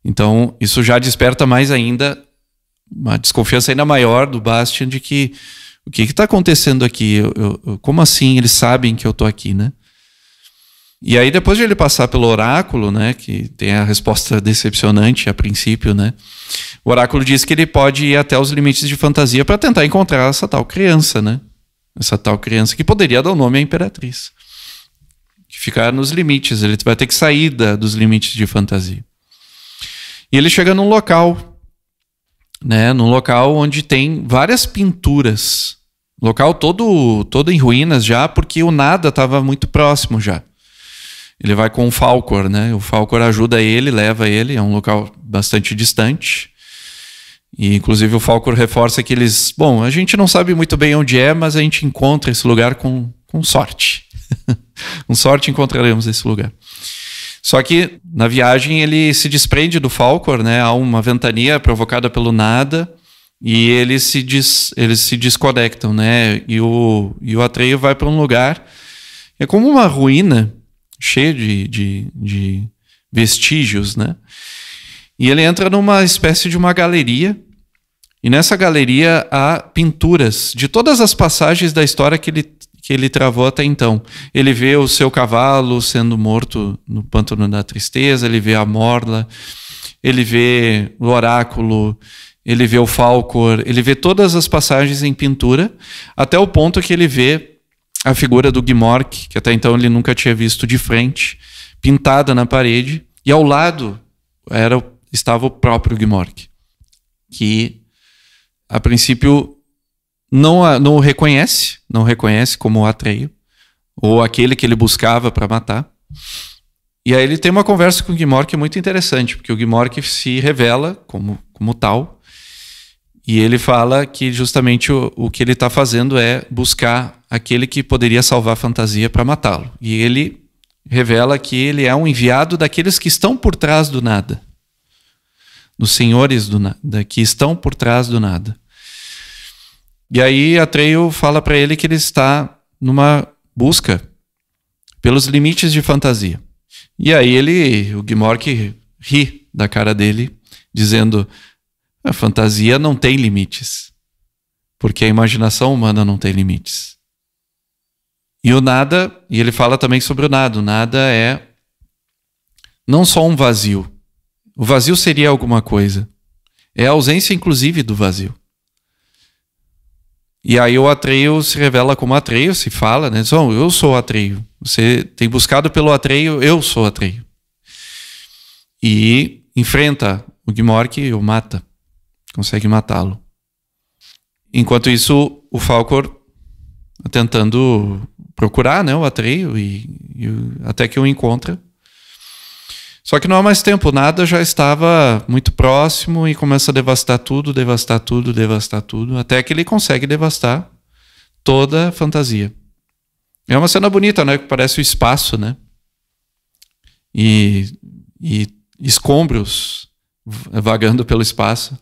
Então, isso já desperta mais ainda, uma desconfiança ainda maior do Bastian de que o que está acontecendo aqui? Como assim eles sabem que eu estou aqui, né? E aí, depois de ele passar pelo oráculo, né, que tem a resposta decepcionante a princípio, né, o oráculo diz que ele pode ir até os limites de fantasia para tentar encontrar essa tal criança, né? Essa tal criança que poderia dar o nome à Imperatriz. Que ficar nos limites, ele vai ter que sair dos limites de fantasia. E ele chega num local, né, num local onde tem várias pinturas. Local todo em ruínas já, porque o nada estava muito próximo já. Ele vai com o Falkor, né? O Falkor ajuda ele, leva ele, é um local bastante distante. E inclusive o Falkor reforça que a gente não sabe muito bem onde é, mas a gente encontra esse lugar com sorte. Com sorte encontraremos esse lugar. Só que na viagem ele se desprende do Falkor, né? Há uma ventania provocada pelo nada e eles se desconectam, né? E o Atreio vai para um lugar, é como uma ruína cheia de vestígios, né? E ele entra numa espécie de uma galeria, e nessa galeria há pinturas de todas as passagens da história que ele travou até então. Ele vê o seu cavalo sendo morto no Pântano da Tristeza, ele vê a Morla, ele vê o oráculo, ele vê o Falkor, ele vê todas as passagens em pintura, até o ponto que ele vê a figura do Gmork, que até então ele nunca tinha visto de frente, pintada na parede, e ao lado estava o próprio Gmork, que a princípio não o reconhece como o Atreio, ou aquele que ele buscava para matar. E aí ele tem uma conversa com o Gmork muito interessante, porque o Gmork se revela como tal, e ele fala que justamente o que ele está fazendo é buscar aquele que poderia salvar a fantasia para matá-lo. E ele revela que ele é um enviado daqueles que estão por trás do nada. Dos senhores do nada, que estão por trás do nada. E aí Atreyu fala para ele que ele está numa busca pelos limites de fantasia. E aí o Gmork ri da cara dele, dizendo: a fantasia não tem limites, porque a imaginação humana não tem limites. E o nada, e ele fala também sobre o nada. O nada é não só um vazio. O vazio seria alguma coisa. É a ausência, inclusive, do vazio. E aí o Atreyu se revela como Atreyu, se fala, né? Eu sou Atreyu. Você tem buscado pelo Atreyu, eu sou Atreyu. E enfrenta o Gmork e o mata. Consegue matá-lo. Enquanto isso, o Falkor tentando procurar, né, o Atreyu até que o encontra. Só que não há mais tempo, nada já estava muito próximo e começa a devastar tudo, devastar tudo, devastar tudo, até que ele consegue devastar toda a fantasia. É uma cena bonita, né, que parece o espaço, né? E escombros vagando pelo espaço,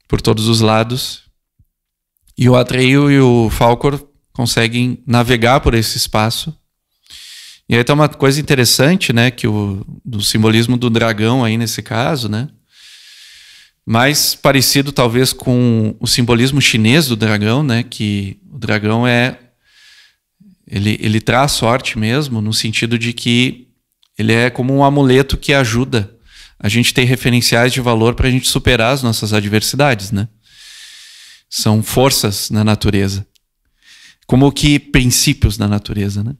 por todos os lados. E o Atreyu e o Falkor conseguem navegar por esse espaço. E aí tem uma coisa interessante, né, que do simbolismo do dragão aí nesse caso, né, mais parecido talvez com o simbolismo chinês do dragão, né, que o dragão ele traz sorte mesmo, no sentido de que ele é como um amuleto que ajuda a gente ter referenciais de valor para a gente superar as nossas adversidades, né. São forças na natureza, como que princípios da natureza, né?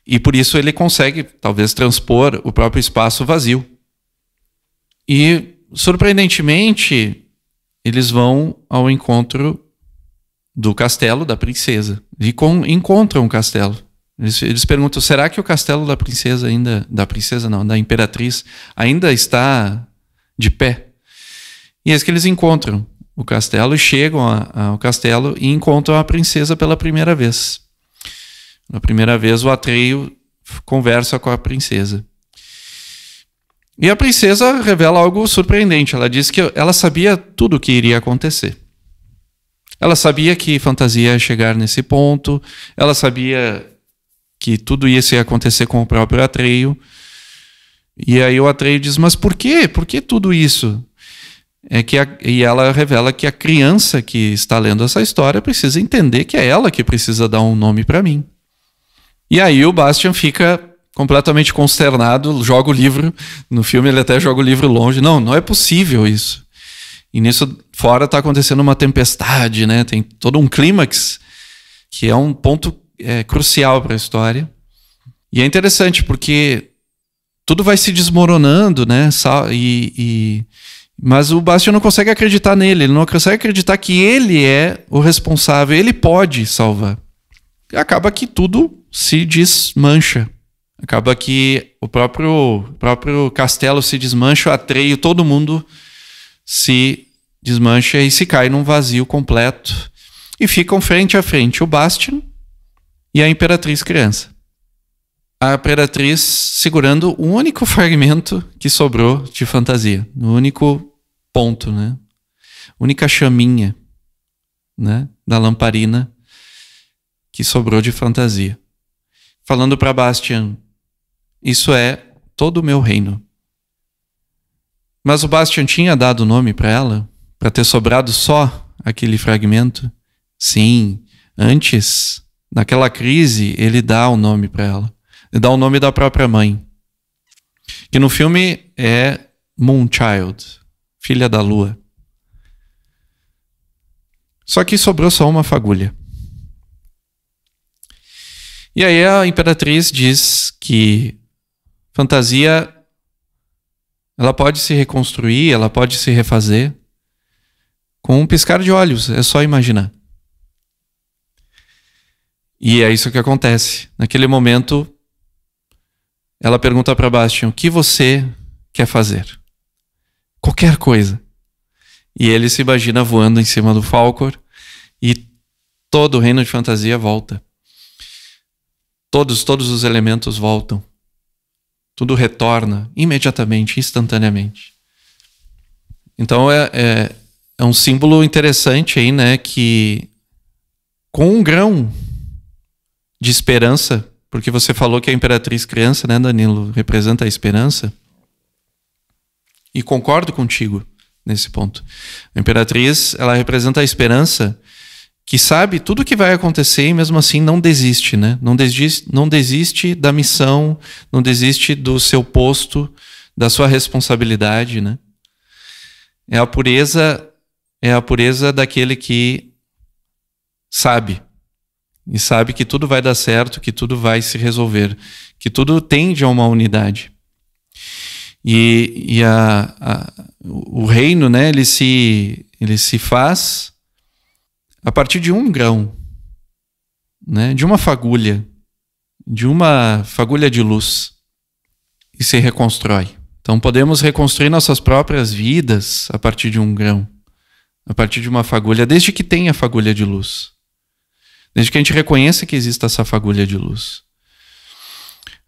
E por isso ele consegue, talvez, transpor o próprio espaço vazio. E, surpreendentemente, eles vão ao encontro do castelo da princesa. E encontram o castelo. Eles perguntam, será que o castelo da princesa ainda... Da princesa não, da imperatriz, ainda está de pé? E é isso que eles encontram o castelo e chegam ao castelo e encontram a princesa pela primeira vez. Na primeira vez o Atreyu conversa com a princesa. E a princesa revela algo surpreendente. Ela diz que ela sabia tudo o que iria acontecer. Ela sabia que fantasia ia chegar nesse ponto. Ela sabia que tudo isso ia acontecer com o próprio Atreyu. E aí o Atreyu diz, mas por quê? Por que tudo isso? E ela revela que a criança que está lendo essa história precisa entender que é ela que precisa dar um nome para mim. E aí o Bastian fica completamente consternado, joga o livro. No filme ele até joga o livro longe. Não é possível isso. E nisso fora está acontecendo uma tempestade, né? Tem todo um clímax que é um ponto crucial para a história. E é interessante porque tudo vai se desmoronando, né? Mas o Bastian não consegue acreditar nele. Ele não consegue acreditar que ele é o responsável. Ele pode salvar. Acaba que tudo se desmancha. Acaba que o próprio castelo se desmancha, o Atreyu, todo mundo se desmancha e se cai num vazio completo. E ficam frente a frente o Bastian e a Imperatriz criança. A Imperatriz segurando o único fragmento que sobrou de fantasia. O único ponto, né? Única chaminha, né? Da lamparina que sobrou de fantasia. Falando para Bastian, isso é todo o meu reino. Mas o Bastian tinha dado o nome para ela, para ter sobrado só aquele fragmento? Sim, antes, naquela crise, ele dá o nome para ela. Ele dá o nome da própria mãe. Que no filme é Moonchild, filha da lua. Só que sobrou só uma fagulha. E aí a Imperatriz diz que fantasia ela pode se reconstruir, ela pode se refazer com um piscar de olhos, é só imaginar. E é isso que acontece. Naquele momento, ela pergunta para Bastian: o que você quer fazer? Qualquer coisa. E ele se imagina voando em cima do Falkor e todo o reino de fantasia volta. Todos os elementos voltam. Tudo retorna imediatamente, instantaneamente. Então é um símbolo interessante aí, né? Que com um grão de esperança, porque você falou que a Imperatriz criança, né, Danilo, representa a esperança. E concordo contigo nesse ponto. A Imperatriz, ela representa a esperança que sabe tudo o que vai acontecer e mesmo assim não desiste, né? Não desiste da missão, não desiste do seu posto, da sua responsabilidade, né? É a pureza daquele que sabe. E sabe que tudo vai dar certo, que tudo vai se resolver, que tudo tende a uma unidade. E o reino, né, ele se faz a partir de um grão, né, de uma fagulha de luz, e se reconstrói. Então podemos reconstruir nossas próprias vidas a partir de um grão, a partir de uma fagulha, desde que tenha fagulha de luz. Desde que a gente reconheça que existe essa fagulha de luz.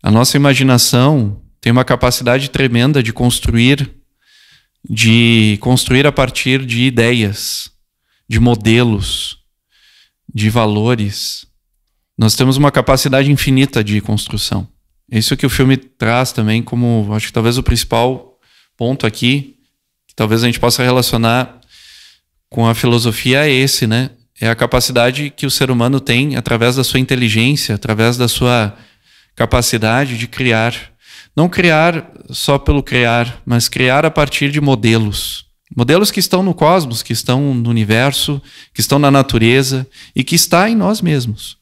A nossa imaginação tem uma capacidade tremenda de construir a partir de ideias, de modelos, de valores. Nós temos uma capacidade infinita de construção. É isso que o filme traz também como, acho que talvez o principal ponto aqui, que talvez a gente possa relacionar com a filosofia, é esse, né? É a capacidade que o ser humano tem através da sua inteligência, através da sua capacidade de criar. Não criar só pelo criar, mas criar a partir de modelos. Modelos que estão no cosmos, que estão no universo, que estão na natureza e que está em nós mesmos.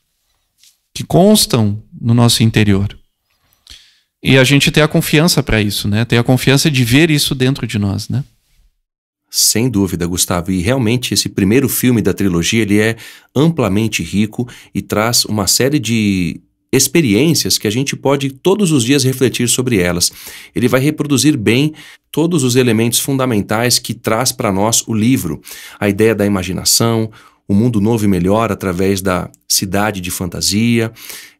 Que constam no nosso interior. E a gente tem a confiança para isso, né? Tem a confiança de ver isso dentro de nós, né? Sem dúvida, Gustavo. E realmente esse primeiro filme da trilogia, ele é amplamente rico e traz uma série de experiências que a gente pode todos os dias refletir sobre elas. Ele vai reproduzir bem todos os elementos fundamentais que traz para nós o livro. A ideia da imaginação, o mundo novo e melhor através da cidade de fantasia,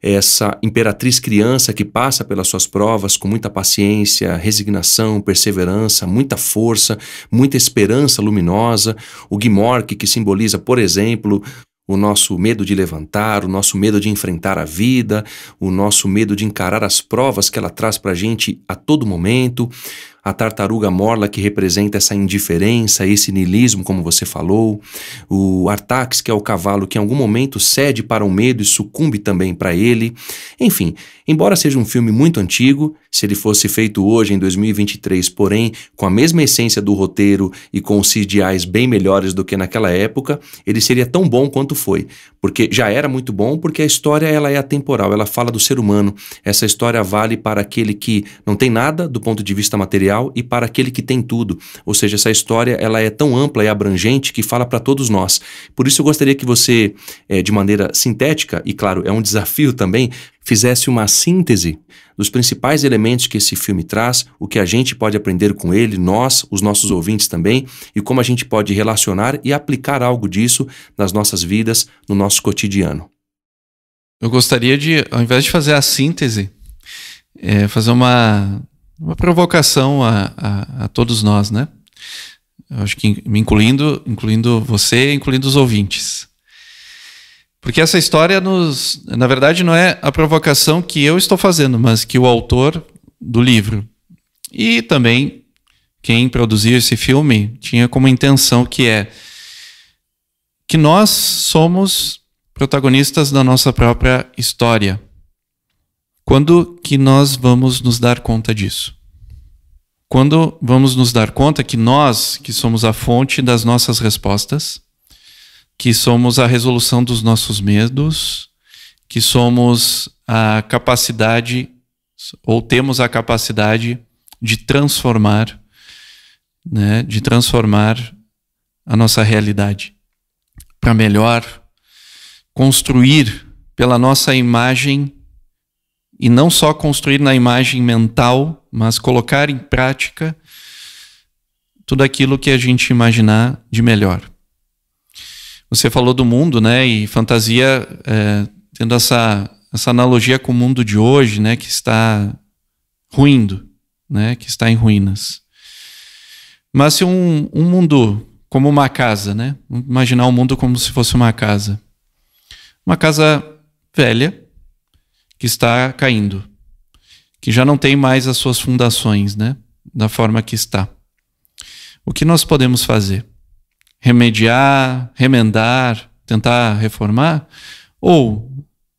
essa imperatriz criança que passa pelas suas provas com muita paciência, resignação, perseverança, muita força, muita esperança luminosa, o Gmork que simboliza, por exemplo, o nosso medo de levantar, o nosso medo de enfrentar a vida, o nosso medo de encarar as provas que ela traz para a gente a todo momento, a tartaruga Morla que representa essa indiferença, esse niilismo, como você falou, o Artax, que é o cavalo que em algum momento cede para o medo e sucumbe também para ele. Enfim, embora seja um filme muito antigo, se ele fosse feito hoje em 2023, porém com a mesma essência do roteiro e com os CGIs bem melhores do que naquela época, ele seria tão bom quanto foi, porque já era muito bom, porque a história ela é atemporal, ela fala do ser humano. Essa história vale para aquele que não tem nada do ponto de vista material e para aquele que tem tudo. Ou seja, essa história ela é tão ampla e abrangente que fala para todos nós. Por isso eu gostaria que você, de maneira sintética, e claro, é um desafio também, fizesse uma síntese dos principais elementos que esse filme traz, o que a gente pode aprender com ele, nós, os nossos ouvintes também, e como a gente pode relacionar e aplicar algo disso nas nossas vidas, no nosso cotidiano. Eu gostaria de, ao invés de fazer a síntese, fazer uma provocação a todos nós, né? Eu acho que incluindo você, incluindo os ouvintes. Porque essa história na verdade não é a provocação que eu estou fazendo, mas que o autor do livro e também quem produziu esse filme tinha como intenção, que é que nós somos protagonistas da nossa própria história. Quando que nós vamos nos dar conta disso? Quando vamos nos dar conta que nós, que somos a fonte das nossas respostas, que somos a resolução dos nossos medos, que somos a capacidade, ou temos a capacidade de transformar, né, de transformar a nossa realidade para melhor, construir pela nossa imagem, e não só construir na imagem mental, mas colocar em prática tudo aquilo que a gente imaginar de melhor. Você falou do mundo, né? E fantasia, tendo essa analogia com o mundo de hoje, né? Que está ruindo, né? Que está em ruínas. Mas se um mundo como uma casa, né? Imaginar o mundo como se fosse uma casa. Uma casa velha, que está caindo, que já não tem mais as suas fundações, né? Da forma que está. O que nós podemos fazer? Remediar, remendar, tentar reformar? Ou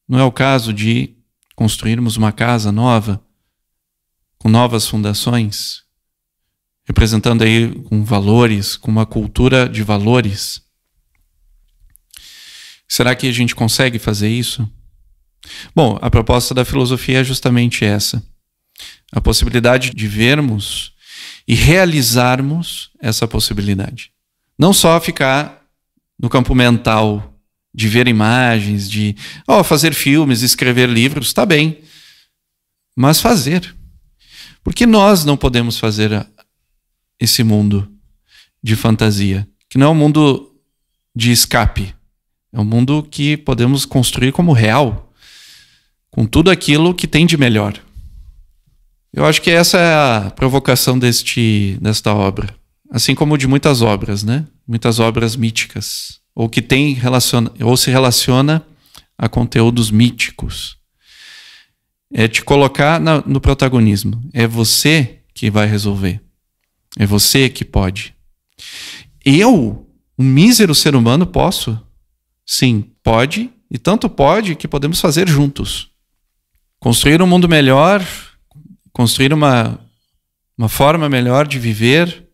não é o caso de construirmos uma casa nova, com novas fundações, representando aí com valores, com uma cultura de valores? Será que a gente consegue fazer isso? Bom, a proposta da filosofia é justamente essa. A possibilidade de vermos e realizarmos essa possibilidade. Não só ficar no campo mental de ver imagens, de fazer filmes, escrever livros, está bem. Mas fazer. Por que nós não podemos fazer esse mundo de fantasia? Que não é um mundo de escape. É um mundo que podemos construir como real, com tudo aquilo que tem de melhor. Eu acho que essa é a provocação desta obra. Assim como de muitas obras, né? Muitas obras míticas. Ou que se relaciona a conteúdos míticos. É te colocar no protagonismo. É você que vai resolver. É você que pode. Eu, um mísero ser humano, posso? Sim, pode. E tanto pode que podemos fazer juntos. Construir um mundo melhor, construir uma forma melhor de viver,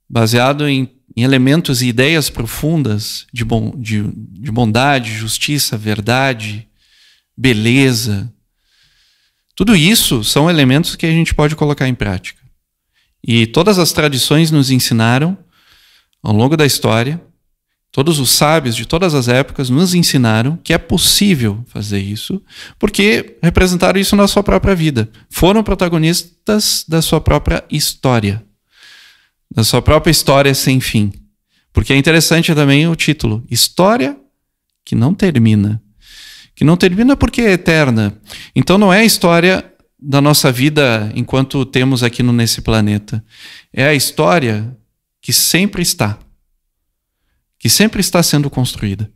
baseado em elementos e ideias profundas de bondade, justiça, verdade, beleza. Tudo isso são elementos que a gente pode colocar em prática. E todas as tradições nos ensinaram, ao longo da história, todos os sábios de todas as épocas nos ensinaram que é possível fazer isso, porque representaram isso na sua própria vida. Foram protagonistas da sua própria história. Da sua própria história sem fim. Porque é interessante também o título. História que não termina. Que não termina porque é eterna. Então não é a história da nossa vida enquanto temos aqui nesse planeta. É a história que sempre está. Que sempre está sendo construída.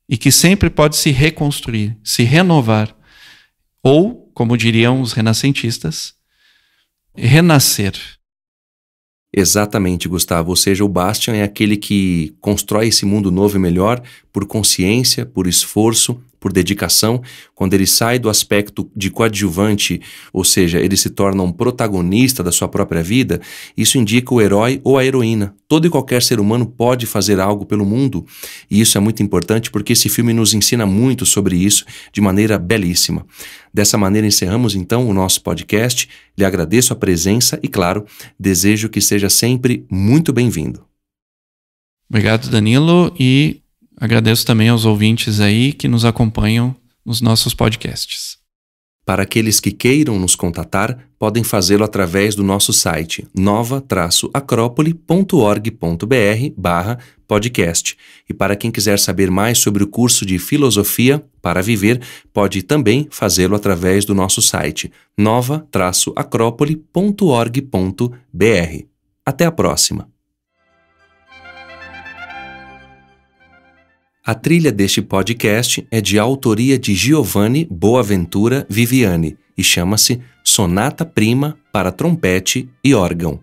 E que sempre pode se reconstruir, se renovar. Ou, como diriam os renascentistas, renascer. Exatamente, Gustavo. Ou seja, o Bastian é aquele que constrói esse mundo novo e melhor por consciência, por esforço, por dedicação. Quando ele sai do aspecto de coadjuvante, ou seja, ele se torna um protagonista da sua própria vida, isso indica o herói ou a heroína. Todo e qualquer ser humano pode fazer algo pelo mundo. E isso é muito importante porque esse filme nos ensina muito sobre isso de maneira belíssima. Dessa maneira encerramos então o nosso podcast. Lhe agradeço a presença e, claro, desejo que seja sempre muito bem-vindo. Obrigado, Danilo, e agradeço também aos ouvintes aí que nos acompanham nos nossos podcasts. Para aqueles que queiram nos contatar, podem fazê-lo através do nosso site nova-acrópole.org.br/podcast. E para quem quiser saber mais sobre o curso de Filosofia para Viver, pode também fazê-lo através do nosso site nova-acrópole.org.br. Até a próxima! A trilha deste podcast é de autoria de Giovanni Boaventura Viviani e chama-se Sonata Prima para Trompete e Órgão.